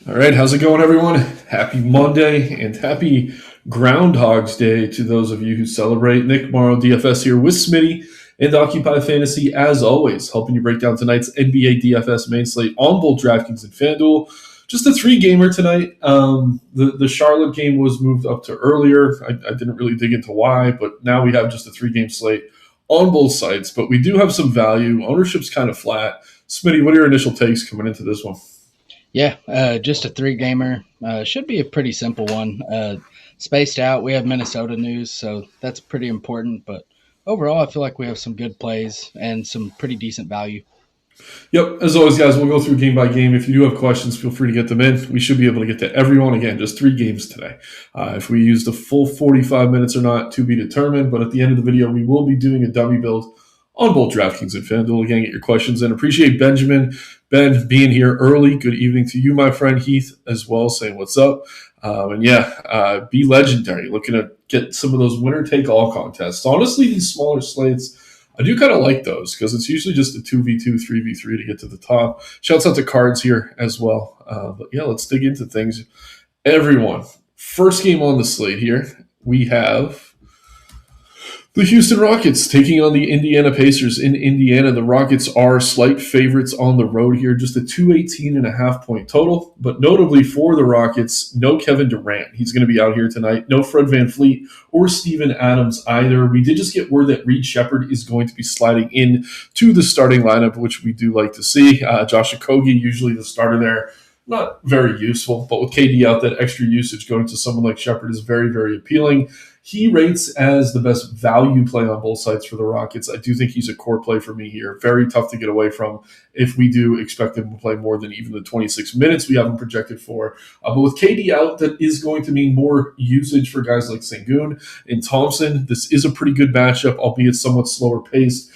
All right, how's it going, everyone? Happy Monday and happy Groundhog's Day to those of you who celebrate. Nick Marro, DFS here with Smitty and Occupy Fantasy, as always, helping you break down tonight's NBA DFS main slate on both DraftKings and FanDuel. Just a three-gamer tonight. The Charlotte game was moved up to earlier. I didn't really dig into why, but now we have just a three-game slate on both sites. But we do have some value. Ownership's kind of flat. Smitty, what are your initial takes coming into this one? Yeah, just a three-gamer. Should be a pretty simple one. Spaced out, we have Minnesota news, so that's pretty important. But overall, I feel like we have some good plays and some pretty decent value. Yep. As always, guys, we'll go through game by game. If you do have questions, feel free to get them in. We should be able to get to everyone. Again, just three games today. If we use the full 45 minutes or not, to be determined. But at the end of the video, we will be doing a dummy build on both DraftKings and FanDuel. Again, get your questions in. Appreciate Ben being here early. Good evening to you, my friend Heath, as well, saying what's up. Be legendary. Looking to get some of those winner-take-all contests. Honestly, these smaller slates, I do kind of like those because it's usually just a 2v2, 3v3 to get to the top. Shouts out to Cards here as well. But yeah, let's dig into things. Everyone, first game on the slate here, we have the Houston Rockets taking on the Indiana Pacers in Indiana. The Rockets are slight favorites on the road here, just a 218.5 point total. But notably for the Rockets, no Kevin Durant. He's going to be out here tonight. No Fred VanVleet or Steven Adams either. We did just get word that Reed Shepherd is going to be sliding in to the starting lineup, which we do like to see. Josh Okogie, usually the starter there. Not very useful, but with KD out, that extra usage going to someone like Shepherd is very, very appealing. He rates as the best value play on both sides for the Rockets. I do think he's a core play for me here. Very tough to get away from if we do expect him to play more than even the 26 minutes we have him projected for. But with KD out, that is going to mean more usage for guys like Sengun and Thompson. This is a pretty good matchup, albeit somewhat slower paced.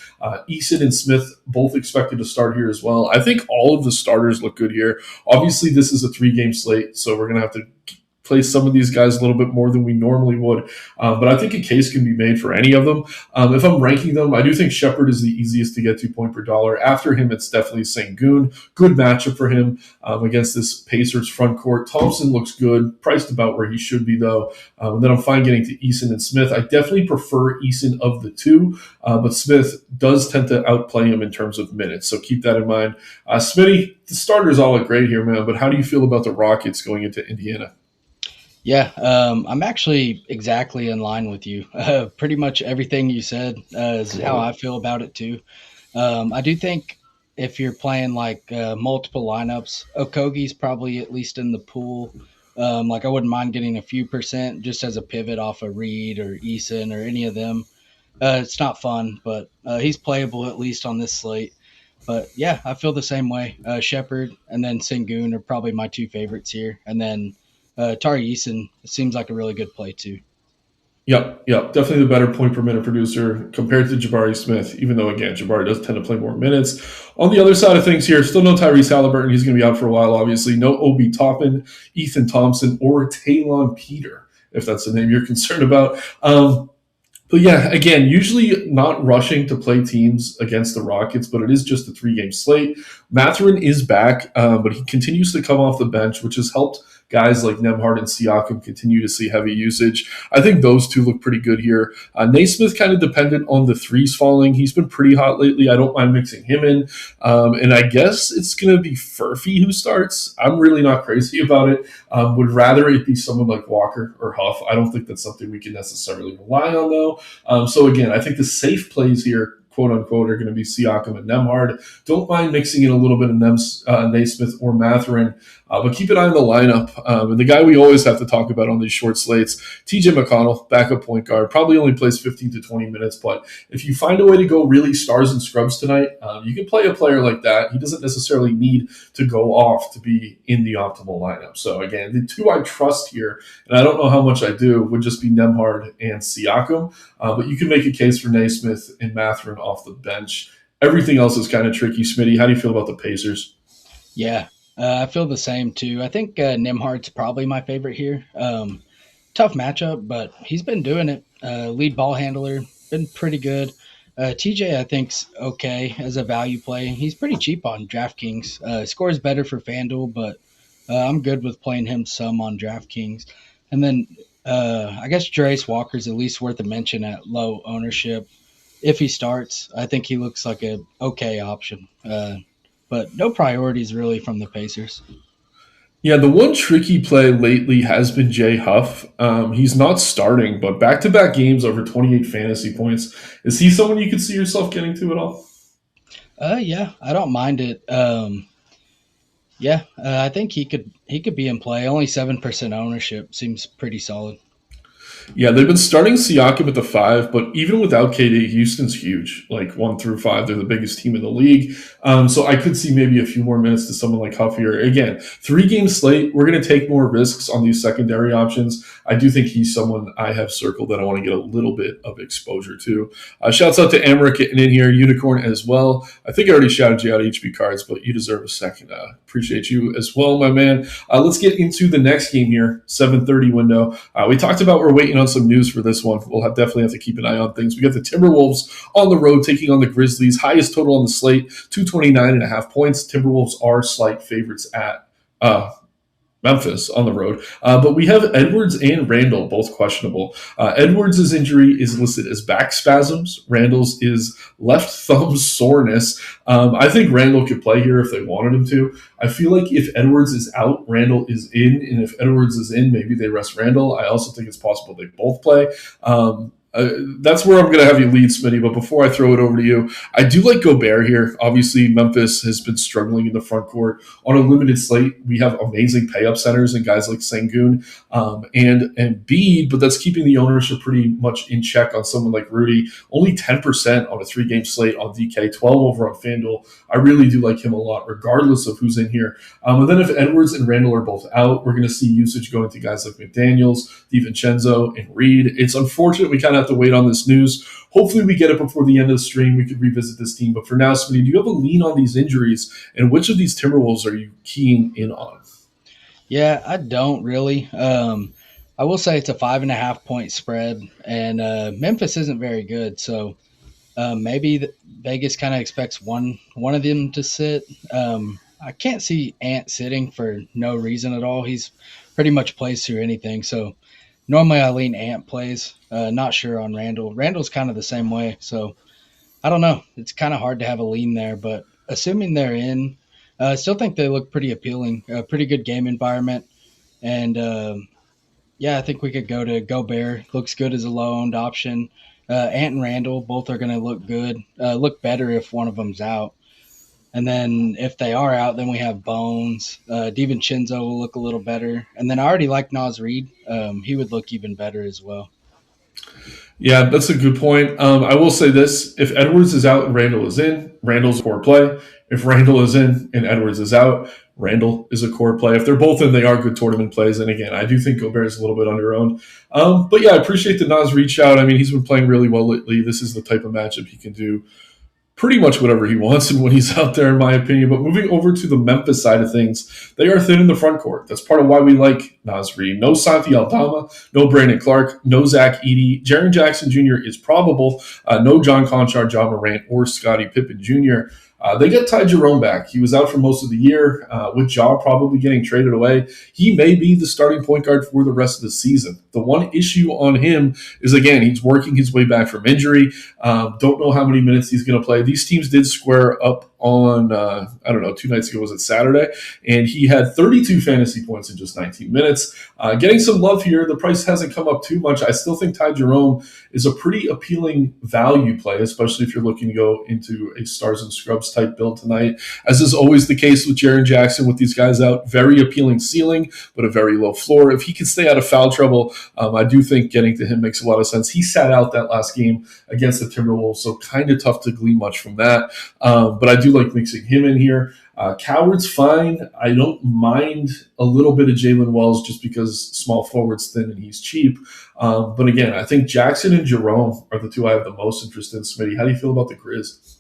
Eason and Smith both expected to start here as well. I think all of the starters look good here. Obviously, this is a three-game slate, so we're going to have to play some of these guys a little bit more than we normally would. But I think a case can be made for any of them. If I'm ranking them, I do think Shepherd is the easiest to get to point per dollar. After him, it's definitely Sengun. Good matchup for him against this Pacers front court. Thompson looks good, priced about where he should be, though. And then I'm fine getting to Eason and Smith. I definitely prefer Eason of the two, but Smith does tend to outplay him in terms of minutes, so keep that in mind. Smitty, the starters all look great here, man, but how do you feel about the Rockets going into Indiana? Yeah, I'm actually exactly in line with you. Pretty much everything you said is how I feel about it too. I do think if you're playing like multiple lineups, Okogie's probably at least in the pool. I wouldn't mind getting a few percent just as a pivot off of Reed or Eason or any of them. It's not fun, but he's playable at least on this slate. But yeah, I feel the same way. Shepherd and then Sengun are probably my two favorites here. And then Tari Eason seems like a really good play too. Yep. Definitely the better point per minute producer compared to Jabari Smith, even though, again, Jabari does tend to play more minutes. On the other side of things here, still no Tyrese Halliburton. He's going to be out for a while, obviously. No Obi Toppin, Ethan Thompson, or Talon Peter, if that's the name you're concerned about. But yeah, again, usually not rushing to play teams against the Rockets, but it is just a three-game slate. Mathurin is back, but he continues to come off the bench, which has helped guys like Nembhard and Siakam continue to see heavy usage. I think those two look pretty good here. Naismith kind of dependent on the threes falling. He's been pretty hot lately. I don't mind mixing him in. And I guess it's going to be Furphy who starts. I'm really not crazy about it. Would rather it be someone like Walker or Huff. I don't think that's something we can necessarily rely on, though. So again, I think the safe plays here, quote unquote, are going to be Siakam and Nembhard. Don't mind mixing in a little bit of Naismith or Mathurin, but keep an eye on the lineup. And the guy we always have to talk about on these short slates, TJ McConnell, backup point guard, probably only plays 15 to 20 minutes, but if you find a way to go really stars and scrubs tonight, you can play a player like that. He doesn't necessarily need to go off to be in the optimal lineup. So again, the two I trust here, and I don't know how much I do, would just be Nembhard and Siakam, but you can make a case for Naismith and Mathurin off the bench. Everything else is kind of tricky. Smitty, how do you feel about the Pacers? Yeah, I feel the same too. I think Nembhard's probably my favorite here. Tough matchup, but he's been doing it. Lead ball handler, been pretty good. TJ, I think's okay as a value play. He's pretty cheap on DraftKings. Scores better for FanDuel, but I'm good with playing him some on DraftKings. And then I guess Jarace Walker's at least worth a mention at low ownership. If he starts, I think he looks like a okay option. But no priorities really from the Pacers. Yeah, the one tricky play lately has been Jay Huff. He's not starting, but back-to-back games over 28 fantasy points. Is he someone you could see yourself getting to at all? Yeah, I don't mind it. Yeah, I think he could be in play. Only 7% ownership seems pretty solid. Yeah, they've been starting Siakam at the five, but even without KD, Houston's huge. Like 1 through 5, they're the biggest team in the league. So I could see maybe a few more minutes to someone like Huff here. Again, 3 game slate. We're going to take more risks on these secondary options. I do think he's someone I have circled that I want to get a little bit of exposure to. Shouts out to Amric getting in here, Unicorn as well. I think I already shouted you out HB cards, but you deserve a second. Appreciate you as well, my man. Let's get into the next game here, 7:30 window. We talked about we're waiting on some news for this one. We'll definitely have to keep an eye on things. We got the Timberwolves on the road taking on the Grizzlies. Highest total on the slate, 229.5 points. Timberwolves are slight favorites at Memphis on the road. But we have Edwards and Randall both questionable. Edwards' injury is listed as back spasms. Randall's is left thumb soreness. I think Randall could play here if they wanted him to. I feel like if Edwards is out, Randall is in. And if Edwards is in, maybe they rest Randall. I also think it's possible they both play. That's where I'm going to have you lead, Smitty. But before I throw it over to you, I do like Gobert here. Obviously, Memphis has been struggling in the front court. On a limited slate, we have amazing pay-up centers and guys like Sengun and Bede, but that's keeping the ownership pretty much in check on someone like Rudy. Only 10% on a 3 game slate on DK, 12 over on FanDuel. I really do like him a lot, regardless of who's in here. And then if Edwards and Randall are both out, we're going to see usage going to guys like McDaniels, DiVincenzo, and Reed. It's unfortunate we kind of have to wait on this news. Hopefully we get it before the end of the stream. We could revisit this team. But for now, Smitty, do you have a lean on these injuries? And which of these Timberwolves are you keying in on? Yeah, I don't really. I will say it's a 5.5 point spread, and Memphis isn't very good. So maybe Vegas kind of expects one of them to sit. I can't see Ant sitting for no reason at all. He's pretty much plays through anything. So normally I lean Ant plays. Not sure on Randall. Randall's kind of the same way. So I don't know. It's kind of hard to have a lean there, but assuming they're in, I still think they look pretty appealing. A pretty good game environment, and yeah, I think we could go to Gobert. Looks good as a low owned option. Ant and Randall both are going to look good. Look better if one of them's out. And then if they are out, then we have Bones. DiVincenzo will look a little better. And then I already like Nas Reed. He would look even better as well. Yeah, that's a good point. I will say this. If Edwards is out and Randall is in, Randall's a core play. If Randall is in and Edwards is out, Randall is a core play. If they're both in, they are good tournament plays. And again, I do think Gobert is a little bit underowned. But yeah, I appreciate the Nas reach out. I mean, he's been playing really well lately. This is the type of matchup he can do pretty much whatever he wants and when he's out there, in my opinion. But moving over to the Memphis side of things, they are thin in the front court. That's part of why we like Nas Reed. No Santi Aldama, no Brandon Clark, no Zach Edey. Jaren Jackson Jr. is probable. No John Conchar, John Morant, or Scottie Pippen Jr. They get Ty Jerome back. He was out for most of the year, with Ja probably getting traded away. He may be the starting point guard for the rest of the season. The one issue on him is, again, he's working his way back from injury. Don't know how many minutes he's going to play. These teams did square up on, 2 nights ago, was it Saturday? And he had 32 fantasy points in just 19 minutes. Getting some love here. The price hasn't come up too much. I still think Ty Jerome is a pretty appealing value play, especially if you're looking to go into a stars and scrubs type build tonight. As is always the case with Jaren Jackson, with these guys out, very appealing ceiling, but a very low floor. If he can stay out of foul trouble, I do think getting to him makes a lot of sense. He sat out that last game against the Timberwolves, so kind of tough to glean much from that. But I do like mixing him in here. Coward's fine. I don't mind a little bit of Jalen Wells just because small forward's thin and he's cheap. But again, I think Jackson and Jerome are the two I have the most interest in. Smitty, how do you feel about the Grizz?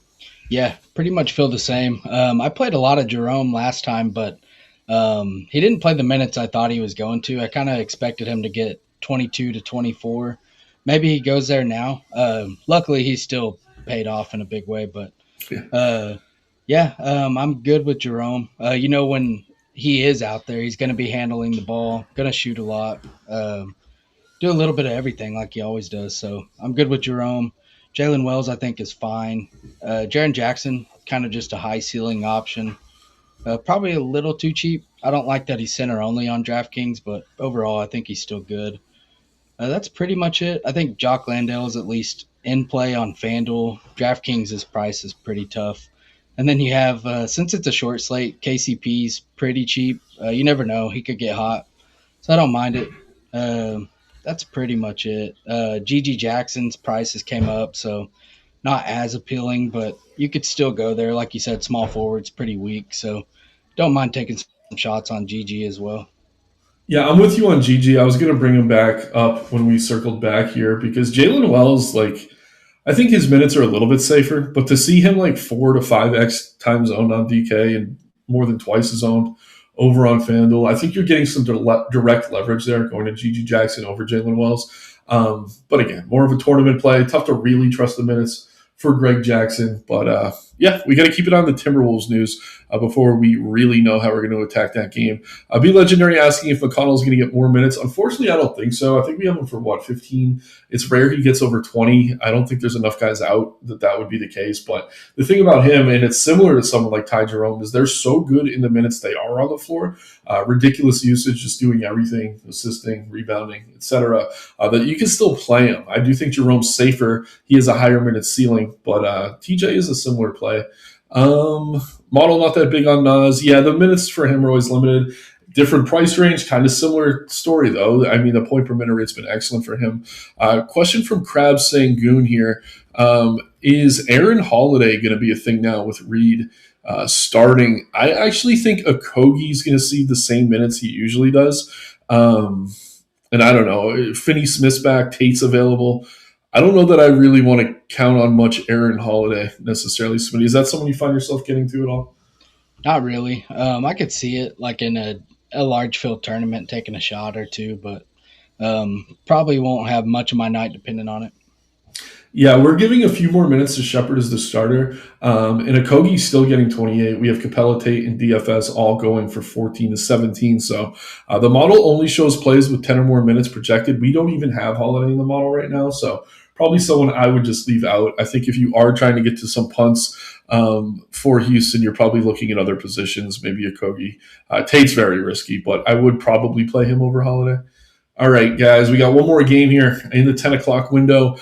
Yeah, pretty much feel the same. I played a lot of Jerome last time, but he didn't play the minutes I thought he was going to. I kind of expected him to get 22 to 24. Maybe he goes there now. Luckily, he's still paid off in a big way, but I'm good with Jerome. When he is out there. He's going to be handling the ball, going to shoot a lot, do a little bit of everything like he always does. So I'm good with Jerome. Jalen Wells, I think, is fine. Jaren Jackson, kind of just a high ceiling option. Probably a little too cheap. I don't like that he's center only on DraftKings, but overall, I think he's still good. That's pretty much it. I think Jock Landale is at least in play on FanDuel. DraftKings' price is pretty tough. And then you have, since it's a short slate, KCP's pretty cheap. You never know. He could get hot. So I don't mind it. That's pretty much it. GG Jackson's prices came up, so not as appealing, but you could still go there. Like you said, small forward's pretty weak, so don't mind taking some shots on GG as well. Yeah, I'm with you on GG. I was going to bring him back up when we circled back here because Jalen Wells, like, I think his minutes are a little bit safer, but to see him like 4 to 5x times owned on DK and more than twice his owned over on FanDuel, I think you're getting some direct leverage there going to GG Jackson over Jalen Wells. But again, more of a tournament play. Tough to really trust the minutes for Greg Jackson. But yeah, we got to keep it on the Timberwolves news before we really know how we're going to attack that game. Be Legendary asking if McConnell's going to get more minutes. Unfortunately, I don't think so. I think we have him for, 15? It's rare he gets over 20. I don't think there's enough guys out that would be the case. But the thing about him, and it's similar to someone like Ty Jerome, is they're so good in the minutes they are on the floor. Ridiculous usage, just doing everything, assisting, rebounding, etc., that you can still play him. I do think Jerome's safer. He has a higher minute ceiling, but TJ is a similar play. Model not that big on Nas. Yeah, the minutes for him are always limited. Different price range, kind of similar story though. I mean, the point per minute rate's been excellent for him. Question from Crab Sangoon here: is Aaron Holiday going to be a thing now with Reed starting? I actually think Okogie's going to see the same minutes he usually does. And I don't know, Finney Smith's back, Tate's available. I don't know that I really want to count on much Aaron Holiday necessarily. Smitty, is that someone you find yourself getting to at all? Not really. I could see it like in a large field tournament, taking a shot or two, but probably won't have much of my night depending on it. Yeah, we're giving a few more minutes to Shepard as the starter. And Okogie's still getting 28. We have Capella, Tate, and DFS all going for 14 to 17. So the model only shows plays with 10 or more minutes projected. We don't even have Holiday in the model right now. So probably someone I would just leave out. I think if you are trying to get to some punts for Houston, you're probably looking at other positions, maybe Okogie. Tate's very risky, but I would probably play him over Holiday. All right, guys, we got one more game here in the 10 o'clock window.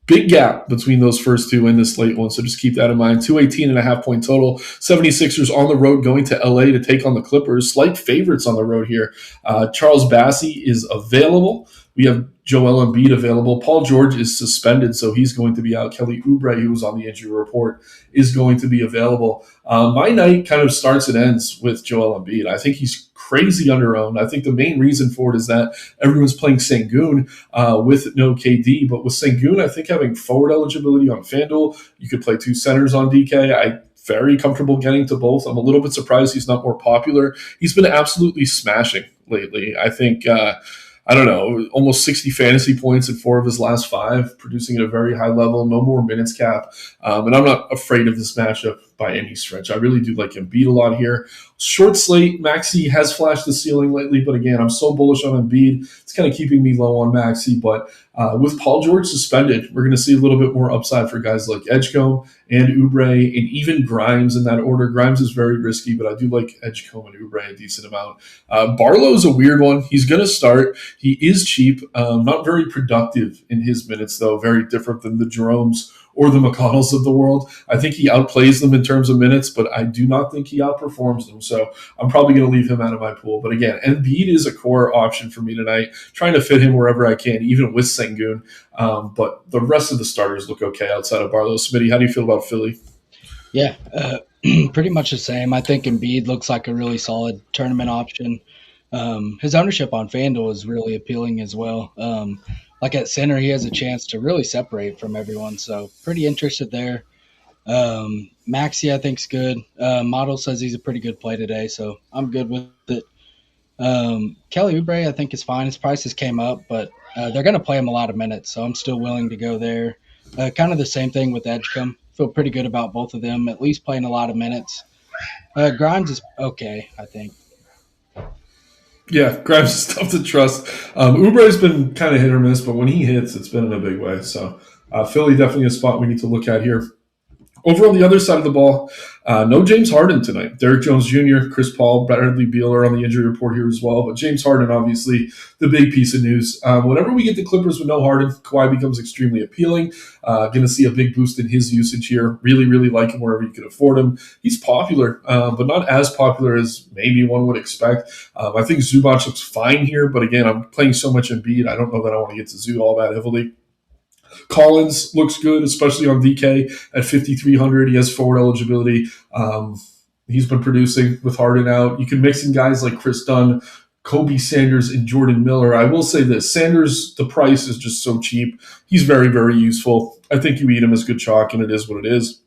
Big gap between those first two and this late one, so just keep that in mind. 218.5 point total. 76ers on the road going to LA to take on the Clippers. Slight favorites on the road here. Charles Bassey is available. We have Joel Embiid available. Paul George is suspended, so he's going to be out. Kelly Oubre, who was on the injury report, is going to be available. My night kind of starts and ends with Joel Embiid. I think he's crazy under-owned. I think the main reason for it is that everyone's playing Sengun with no KD, but with Sengun, I think having forward eligibility on FanDuel, you could play two centers on DK. I'm very comfortable getting to both. I'm a little bit surprised he's not more popular. He's been absolutely smashing lately. I think I don't know, almost 60 fantasy points in 4 of his last 5, producing at a very high level, no more minutes cap. And I'm not afraid of this matchup by any stretch. I really do like Embiid a lot here. Short slate, Maxey has flashed the ceiling lately, but again, I'm so bullish on Embiid. It's kind of keeping me low on Maxey, but with Paul George suspended, we're going to see a little bit more upside for guys like Edgecombe and Oubre and even Grimes in that order. Grimes is very risky, but I do like Edgecombe and Oubre a decent amount. Barlow's a weird one. He's going to start. He is cheap, not very productive in his minutes, though, very different than the Jeromes or the McConnells of the world. I think he outplays them in terms of minutes, but I do not think he outperforms them. So I'm probably going to leave him out of my pool. But again, Embiid is a core option for me tonight, trying to fit him wherever I can, even with Sengun. But the rest of the starters look okay outside of Barlow. Smitty, how do you feel about Philly? Yeah, pretty much the same. I think Embiid looks like a really solid tournament option. His ownership on FanDuel is really appealing as well. Like at center, he has a chance to really separate from everyone. So pretty interested there. Maxey, I think, is good. Model says he's a pretty good play today, so I'm good with it. Kelly Oubre, I think, is fine. His prices came up, but they're going to play him a lot of minutes, so I'm still willing to go there. Kind of the same thing with Edgecombe. Feel pretty good about both of them, at least playing a lot of minutes. Grimes is okay, I think. Yeah, Grimes is tough to trust. Oubre's been kind of hit or miss, but when he hits, it's been in a big way. So Philly definitely a spot we need to look at here. Over on the other side of the ball, no James Harden tonight. Derrick Jones Jr., Chris Paul, Bradley Beal are on the injury report here as well. But James Harden, obviously, the big piece of news. Whenever we get the Clippers with no Harden, Kawhi becomes extremely appealing. Going to see a big boost in his usage here. Really, really like him wherever you can afford him. He's popular, but not as popular as maybe one would expect. I think Zubac looks fine here, but again, I'm playing so much Embiid. I don't know that I want to get to Zoo all that heavily. Collins looks good, especially on DK at 5,300. He has forward eligibility. He's been producing with Harden out. You can mix in guys like Chris Dunn, Kobe Sanders, and Jordan Miller. I will say this. Sanders, the price is just so cheap. He's very, very useful. I think you eat him as good chalk, and it is what it is.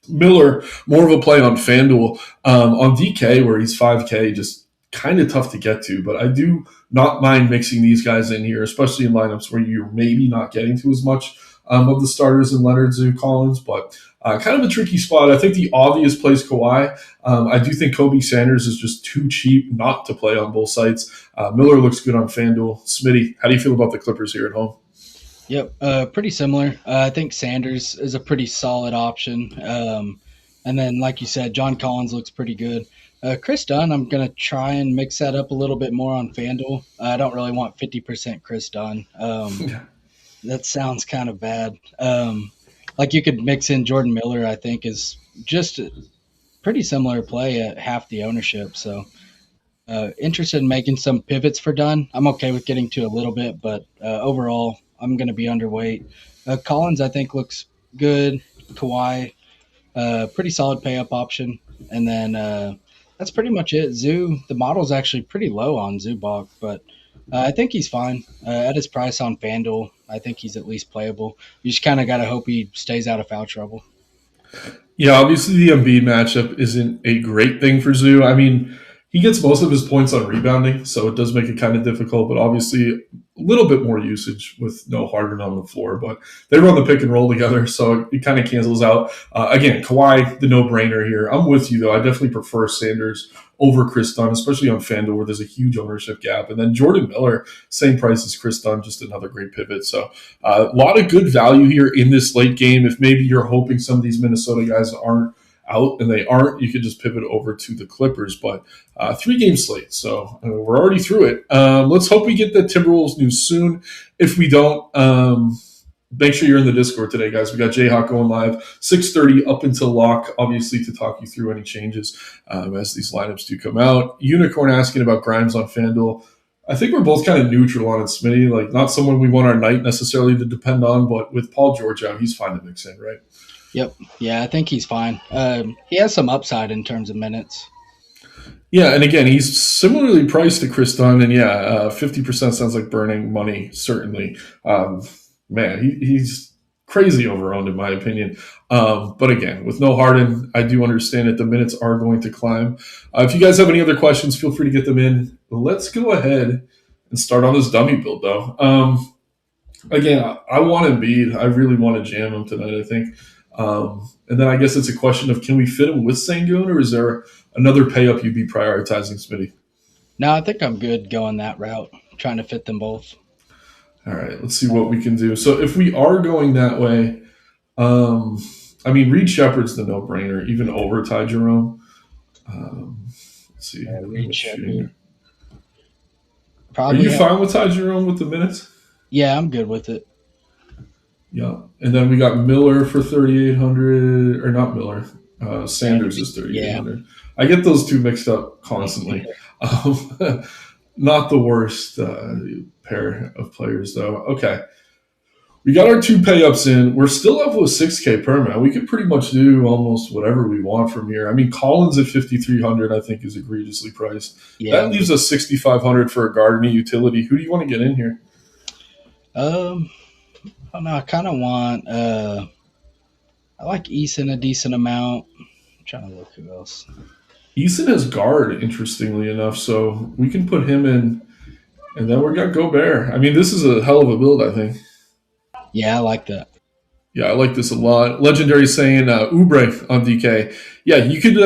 Miller, more of a play on FanDuel. On DK, where he's 5K, just kind of tough to get to, but I do not mind mixing these guys in here, especially in lineups where you're maybe not getting to as much of the starters in Leonard, Zoo, Collins, but kind of a tricky spot. I think the obvious play is Kawhi. I do think Kobe Sanders is just too cheap not to play on both sites. Miller looks good on FanDuel. Smitty, how do you feel about the Clippers here at home? Yep, pretty similar. I think Sanders is a pretty solid option. And then, like you said, John Collins looks pretty good. Chris Dunn, I'm going to try and mix that up a little bit more on FanDuel. I don't really want 50% Chris Dunn. That sounds kind of bad. Like you could mix in Jordan Miller, I think, is just a pretty similar play at half the ownership. So interested in making some pivots for Dunn. I'm okay with getting to a little bit, but overall, I'm going to be underweight. Collins, I think, looks good. Kawhi, pretty solid pay up option. And then that's pretty much it. Zoo, the model's actually pretty low on Zubac, but I think he's fine. At his price on FanDuel, I think he's at least playable. You just kind of got to hope he stays out of foul trouble. Yeah, obviously the Embiid matchup isn't a great thing for Zoo. I mean, he gets most of his points on rebounding, so it does make it kind of difficult, but obviously a little bit more usage with no Harden on the floor. But they run the pick and roll together, so it kind of cancels out. Again, Kawhi, the no-brainer here. I'm with you, though. I definitely prefer Sanders over Chris Dunn, especially on FanDuel where there's a huge ownership gap. And then Jordan Miller, same price as Chris Dunn, just another great pivot. So a lot of good value here in this late game. If maybe you're hoping some of these Minnesota guys aren't out, and they aren't, you could just pivot over to the Clippers. But 3-game slate, so we're already through it. Let's hope we get the Timberwolves news soon. If we don't, make sure you're in the Discord today, guys. We got Jayhawk going live 6:30 up until lock, obviously, to talk you through any changes as these lineups do come out. Unicorn asking about Grimes on FanDuel. I think we're both kind of neutral on it, Smitty. Like, not someone we want our night necessarily to depend on, but with Paul George out, he's fine to mix in, right? Yep. Yeah, I think he's fine. He has some upside in terms of minutes. Yeah, and again, he's similarly priced to Chris Dunn, and 50% sounds like burning money, certainly. Man, he's crazy overowned in my opinion. But again, with no Harden, I do understand that the minutes are going to climb. If you guys have any other questions, feel free to get them in. Let's go ahead and start on this dummy build, though. Again, I want Embiid. I really want to jam him tonight, I think. And then I guess it's a question of, can we fit him with Sengun, or is there another pay up you'd be prioritizing, Smitty? No, I think I'm good going that route, trying to fit them both. All right, let's see what we can do. So if we are going that way, I mean, Reed Shepard's the no-brainer, even over Ty Jerome. Let's see. Yeah, Reed Shepard. Are you fine with Ty Jerome with the minutes? Yeah, I'm good with it. Yeah, and then we got Miller for 3,800, or not Miller. Sanders is 3,800. Yeah. I get those two mixed up constantly. Not the worst pair of players, though. Okay, we got our two pay-ups in. We're still up with 6K per man. We could pretty much do almost whatever we want from here. I mean, Collins at 5,300, I think, is egregiously priced. Yeah. That leaves us 6,500 for a Gardner utility. Who do you want to get in here? I don't know. I kind of want I like Eason a decent amount. I'm trying to look who else. Eason has guard, interestingly enough, so we can put him in, and then we got Gobert. I mean, this is a hell of a build, I think. Yeah, I like that. Yeah, I like this a lot. Legendary saying Oubre on DK. Yeah, you could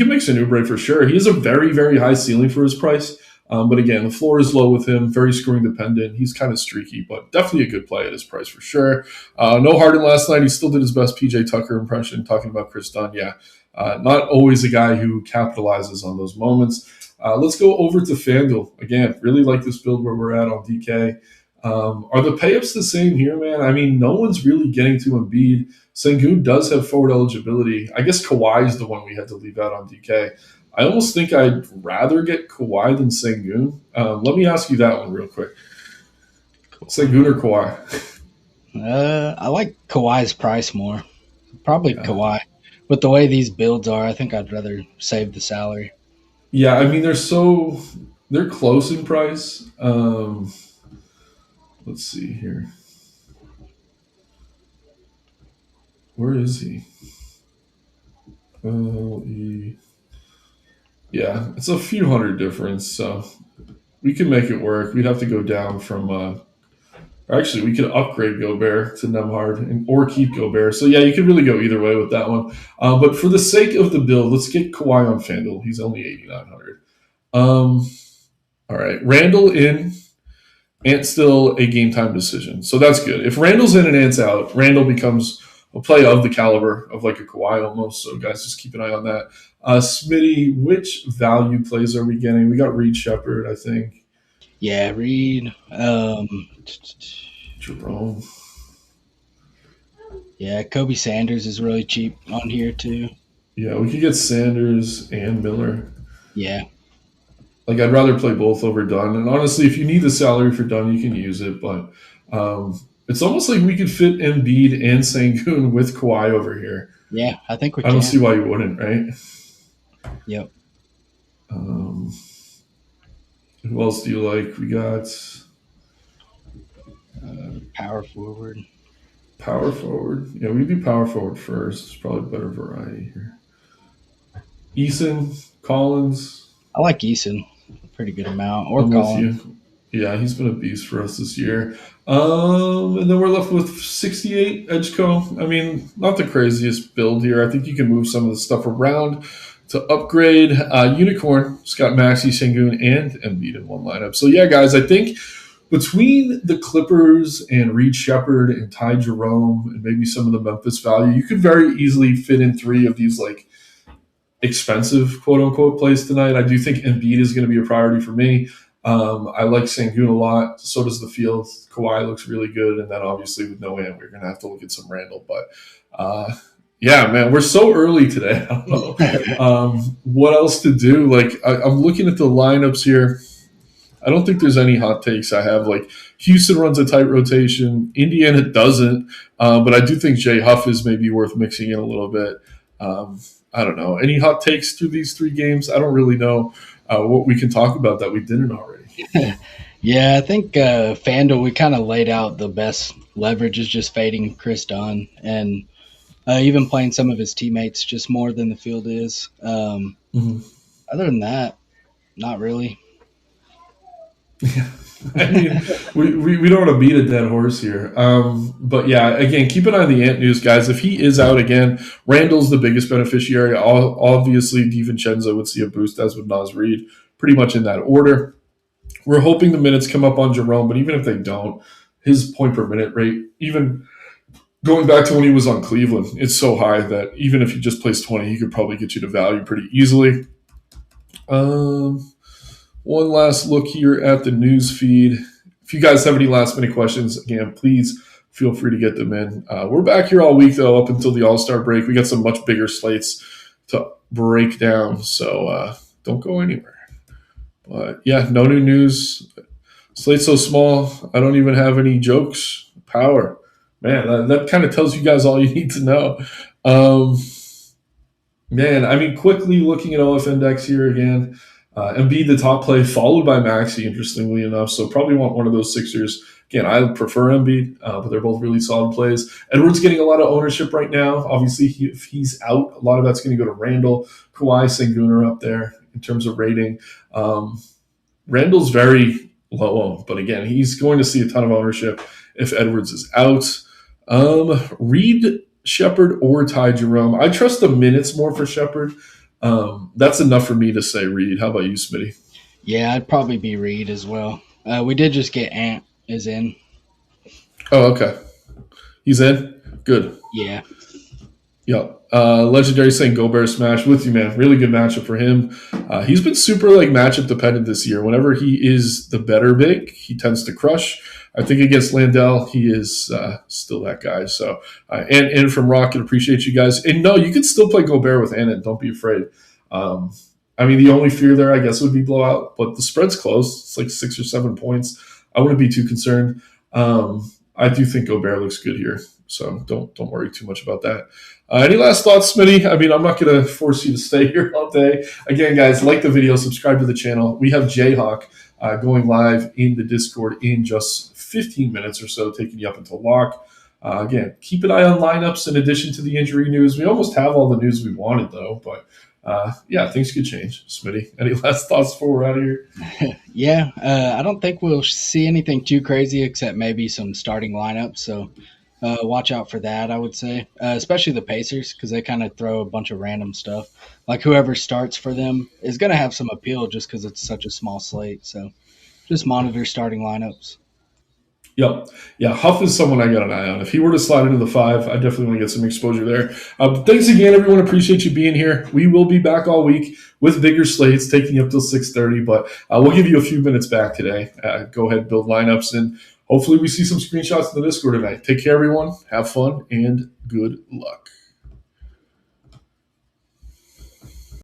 mix in Oubre for sure. He has a very, very high ceiling for his price. But again, the floor is low with him, very scoring dependent. He's kind of streaky, but definitely a good play at his price for sure. No Harden last night. He still did his best PJ Tucker impression, talking about Chris Dunn. Yeah, not always a guy who capitalizes on those moments. Let's go over to FanDuel. Again, really like this build where we're at on DK. Are the payups the same here, man? I mean, no one's really getting to Embiid. Sengun does have forward eligibility. I guess Kawhi is the one we had to leave out on DK. I almost think I'd rather get Kawhi than Sengun. Let me ask you that one real quick. Sengun or Kawhi? I like Kawhi's price more. Probably Kawhi. With the way these builds are, I think I'd rather save the salary. Yeah, I mean, they're close in price. Let's see here. Where is he? Yeah, it's a few hundred difference, so we can make it work. We'd have to go down from actually, we could upgrade Gobert to Nemhard or keep Gobert. So, yeah, you could really go either way with that one. But for the sake of the build, let's get Kawhi on FanDuel. He's only 8,900. All right, Randall in, Ant still a game time decision. So that's good. If Randall's in and Ant's out, Randall becomes a play of the caliber of like a Kawhi almost. So, guys, just keep an eye on that. Smitty, which value plays are we getting? We got Reed Shepherd, I think. Yeah, Reed. Jerome. Yeah, Kobe Sanders is really cheap on here too. Yeah, we could get Sanders and Miller. Yeah. Like, I'd rather play both over Dunn. And honestly, if you need the salary for Dunn, you can use it. But it's almost like we could fit Embiid and Sengun with Kawhi over here. Yeah, I think we can. I don't see why you wouldn't, right? Yep. Who else do you like? We got power forward. Power forward. Yeah, we do power forward first. It's probably a better variety here. Eason, Collins. I like Eason. Pretty good amount. Or Collins. Yeah, he's been a beast for us this year. And then we're left with 68 Edgeco. I mean, not the craziest build here. I think you can move some of the stuff around to upgrade. Unicorn, Scott Maxey, Sengun, and Embiid in one lineup. So, yeah, guys, I think between the Clippers and Reed Shepherd and Ty Jerome and maybe some of the Memphis value, you could very easily fit in three of these, like, expensive, quote-unquote, plays tonight. I do think Embiid is going to be a priority for me. I like Sengun a lot. So does the field. Kawhi looks really good. And then obviously with no Ant, we're going to have to look at some Randall. But, yeah, man, we're so early today. I don't know what else to do. Like, I'm looking at the lineups here. I don't think there's any hot takes I have. Like, Houston runs a tight rotation. Indiana doesn't. But I do think Jay Huff is maybe worth mixing in a little bit. I don't know. Any hot takes through these three games? I don't really know what we can talk about that we didn't already. Yeah, I think FanDuel, we kind of laid out the best leverage is just fading Chris Dunn and even playing some of his teammates just more than the field is. Other than that, not really. Yeah. I mean, we don't want to beat a dead horse here. But, yeah, again, keep an eye on the Ant news, guys. If he is out again, Randall's the biggest beneficiary. Obviously, DiVincenzo would see a boost, as would Naz Reid, pretty much in that order. We're hoping the minutes come up on Jerome, but even if they don't, his point per minute rate, even going back to when he was on Cleveland, it's so high that even if he just plays 20, he could probably get you to value pretty easily. One last look here at the news feed. If you guys have any last-minute questions, again, please feel free to get them in. We're back here all week, though, up until the All-Star break. We got some much bigger slates to break down, so don't go anywhere. But, yeah, no new news. Slate's so small, I don't even have any jokes. Power. Man, that kind of tells you guys all you need to know. Man, I mean, quickly looking at OF Index here again, Embiid the top play, followed by Maxey, interestingly enough. So probably want one of those Sixers. Again, I prefer Embiid, but they're both really solid plays. Edwards getting a lot of ownership right now. Obviously, if he's out, a lot of that's going to go to Randall. Kawhi, Sengun are up there in terms of rating. Randall's very low owned, but again, he's going to see a ton of ownership if Edwards is out. Reed Shepherd or Ty Jerome. I trust the minutes more for Shepherd. That's enough for me to say Reed. How about you, Smitty? Yeah, I'd probably be Reed as well. We did just get Ant is in. Oh, okay. He's in? Good. Yeah. Yep. Legendary saying Go Bear Smash with you, man. Really good matchup for him. He's been super like matchup dependent this year. Whenever he is the better big, he tends to crush. I think against Landell, he is still that guy. So, and from Rocket, appreciate you guys. And no, you can still play Gobert with Annan. Don't be afraid. Um, I mean, the only fear there, I guess, would be blowout, but the spread's close. It's like 6 or 7 points. I wouldn't be too concerned. I do think Gobert looks good here, so don't worry too much about that. Any last thoughts, Smitty? I mean, I'm not going to force you to stay here all day. Again, guys, like the video, subscribe to the channel. We have Jayhawk going live in the Discord in just 15 minutes or so, taking you up until lock. Again, keep an eye on lineups in addition to the injury news. We almost have all the news we wanted, though, but yeah, things could change. Smitty, any last thoughts before we're out of here? Yeah, I don't think we'll see anything too crazy except maybe some starting lineups. So watch out for that, I would say, especially the Pacers because they kind of throw a bunch of random stuff. Like whoever starts for them is going to have some appeal just because it's such a small slate. So just monitor starting lineups. Yep. Yeah, Huff is someone I got an eye on. If he were to slide into the five, I definitely want to get some exposure there. Thanks again, everyone. Appreciate you being here. We will be back all week with bigger slates, taking you up till 6:30, but we'll give you a few minutes back today. Go ahead, build lineups, and hopefully we see some screenshots in the Discord tonight. Take care, everyone. Have fun, and good luck.